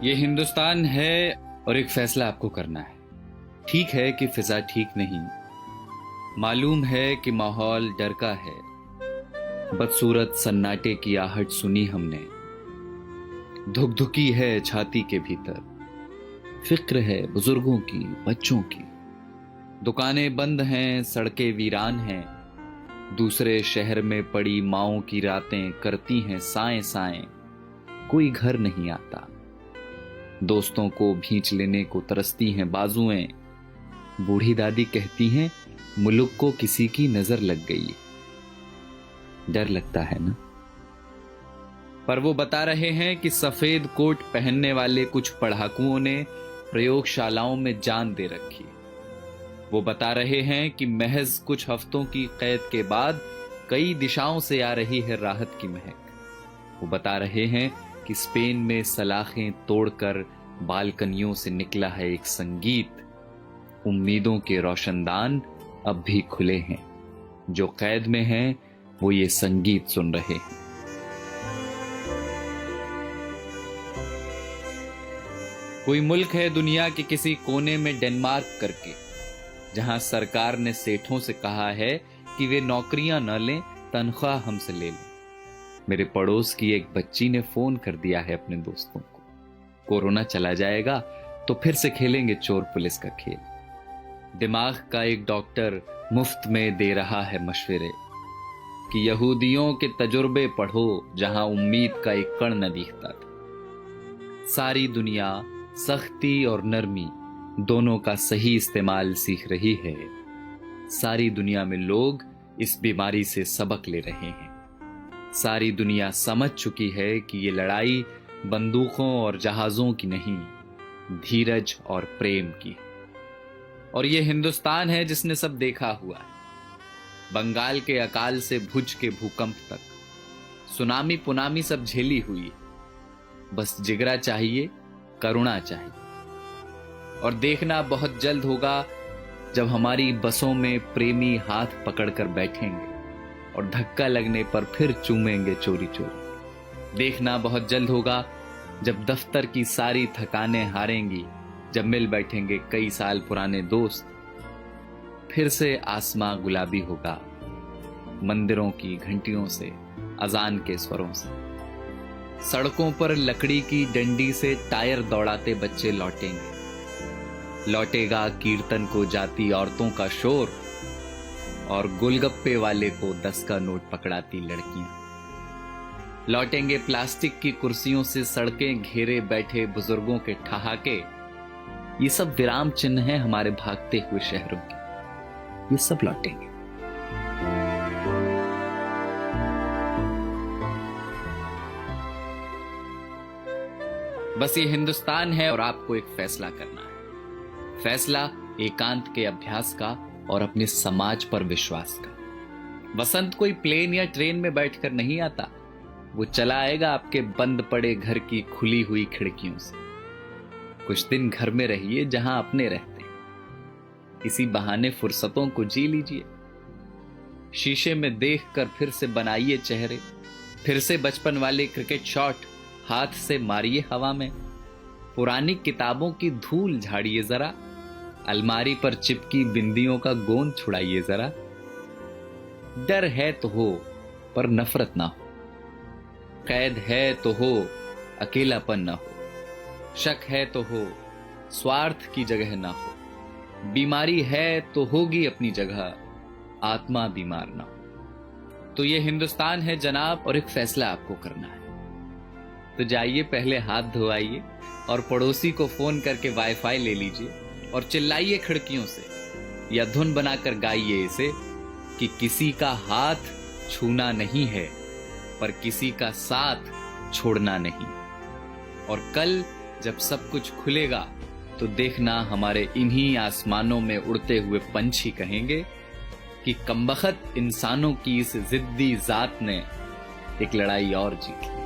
ये हिंदुस्तान है और एक फैसला आपको करना है। ठीक है कि फिजा ठीक नहीं, मालूम है कि माहौल डर का है। बदसूरत सन्नाटे की आहट सुनी हमने, धुकधुकी है छाती के भीतर। फिक्र है बुजुर्गों की, बच्चों की। दुकानें बंद हैं, सड़कें वीरान हैं। दूसरे शहर में पड़ी माओं की रातें करती हैं साएं साएं। कोई घर नहीं आता, दोस्तों को भींच लेने को तरसती हैं बाजुएं। बूढ़ी दादी कहती हैं मुल्क को किसी की नजर लग गई। डर लगता है ना? पर वो बता रहे हैं कि सफेद कोट पहनने वाले कुछ पढ़ाकुओं ने प्रयोगशालाओं में जान दे रखी। वो बता रहे हैं कि महज कुछ हफ्तों की कैद के बाद कई दिशाओं से आ रही है राहत की महक। वो बता रहे हैं कि स्पेन में सलाखें तोड़कर बालकनियों से निकला है एक संगीत। उम्मीदों के रोशनदान अब भी खुले हैं। जो कैद में हैं वो ये संगीत सुन रहे हैं। कोई मुल्क है दुनिया के किसी कोने में डेनमार्क करके, जहां सरकार ने सेठों से कहा है कि वे नौकरियां न लें, तनख्वाह हमसे ले लें। मेरे पड़ोस की एक बच्ची ने फोन कर दिया है अपने दोस्तों को, कोरोना चला जाएगा तो फिर से खेलेंगे चोर पुलिस का खेल। दिमाग का एक डॉक्टर मुफ्त में दे रहा है मशवरे कि यहूदियों के तजुर्बे पढ़ो जहां उम्मीद का एक कण न दिखता था। सारी दुनिया सख्ती और नरमी दोनों का सही इस्तेमाल सीख रही है। सारी दुनिया में लोग इस बीमारी से सबक ले रहे हैं। सारी दुनिया समझ चुकी है कि ये लड़ाई बंदूकों और जहाजों की नहीं, धीरज और प्रेम की। और ये हिंदुस्तान है जिसने सब देखा हुआ है। बंगाल के अकाल से भुज के भूकंप तक, सुनामी पुनामी सब झेली हुई। बस जिगरा चाहिए, करुणा चाहिए। और देखना बहुत जल्द होगा जब हमारी बसों में प्रेमी हाथ पकड़कर बैठेंगे और धक्का लगने पर फिर चूमेंगे चोरी चोरी। देखना बहुत जल्द होगा जब दफ्तर की सारी थकानें हारेंगी, जब मिल बैठेंगे कई साल पुराने दोस्त। फिर से आसमां गुलाबी होगा, मंदिरों की घंटियों से, अजान के स्वरों से। सड़कों पर लकड़ी की डंडी से टायर दौड़ाते बच्चे लौटेंगे। लौटेगा कीर्तन को जाती औरतों का शोर और गोलगप्पे वाले को 10 का नोट पकड़ाती लड़कियां। लौटेंगे प्लास्टिक की कुर्सियों से सड़कें घेरे बैठे बुजुर्गों के ठहाके। ये सब विराम चिन्ह हैं हमारे भागते हुए शहरों के। ये सब लौटेंगे। बस ये हिंदुस्तान है और आपको एक फैसला करना है। फैसला एकांत के अभ्यास का और अपने समाज पर विश्वास का। वसंत कोई प्लेन या ट्रेन में बैठकर नहीं आता, वो चला आएगा आपके बंद पड़े घर की खुली हुई खिड़कियों से। कुछ दिन घर में रहिए जहां अपने रहते हैं। इसी बहाने फुर्सतों को जी लीजिए। शीशे में देखकर फिर से बनाइए चेहरे। फिर से बचपन वाले क्रिकेट शॉट हाथ से मारिए हवा में। पुरानी किताबों की धूल झाड़िए जरा। अलमारी पर चिपकी बिंदियों का गोंद छुड़ाइए जरा। डर है तो हो पर नफरत ना हो। कैद है तो हो, अकेलापन ना हो। शक है तो हो, स्वार्थ की जगह ना हो। बीमारी है तो होगी अपनी जगह, आत्मा बीमार ना हो। तो ये हिंदुस्तान है जनाब और एक फैसला आपको करना है। तो जाइए पहले हाथ धोआइए और पड़ोसी को फोन करके वाईफाई ले लीजिए और चिल्लाइए खिड़कियों से या धुन बनाकर गाइए इसे कि किसी का हाथ छूना नहीं है पर किसी का साथ छोड़ना नहीं। और कल जब सब कुछ खुलेगा तो देखना हमारे इन्हीं आसमानों में उड़ते हुए पंछी कहेंगे कि कमबख्त इंसानों की इस जिद्दी जात ने एक लड़ाई और जीत ली।